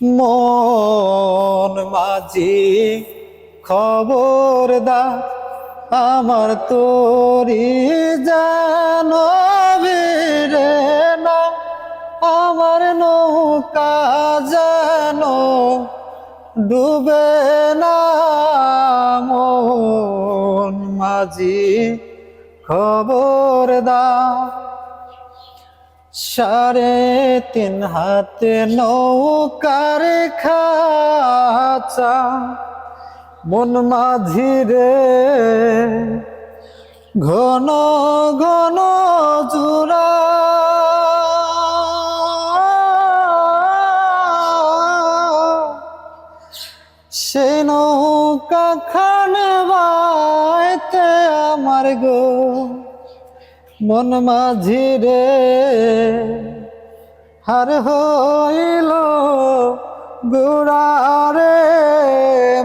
মন মাঝি খবরদার আমার তোরি যেন ভিড়ে না, আমার নৌকা যেন ডুবে না। মন মাঝি খবরদার 3.5 হাতে নৌকার খাঁচা, মন মাঝি রে ঘন ঘন জোড়া। সেই নৌকা খানে বাইতে আমার গো মন মাঝি রে হার হইল গোড়ারে।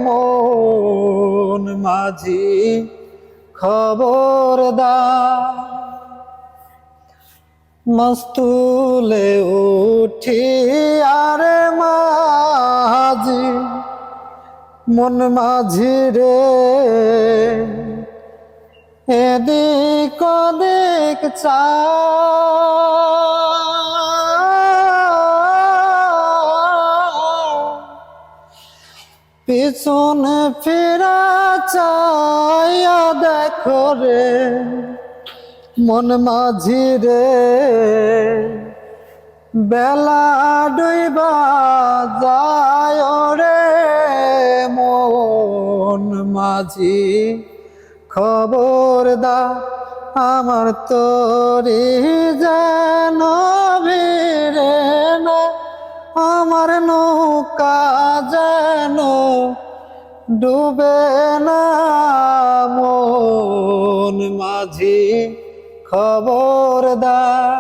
মন মাঝি খবরদার মস্তুলে উঠি আরে মাঝি মন মাঝি রে এদিক ওদিক চা। পিছনে ফিরা চাইয়া দেখো রে মন মাঝি রে বেলা ডুইবা যায় রে। মন মাঝি খবরদার আমার তোরি যেন ভিড়ে না, আমার নৌকা যেন ডুবে না। মন মাঝি খবরদার।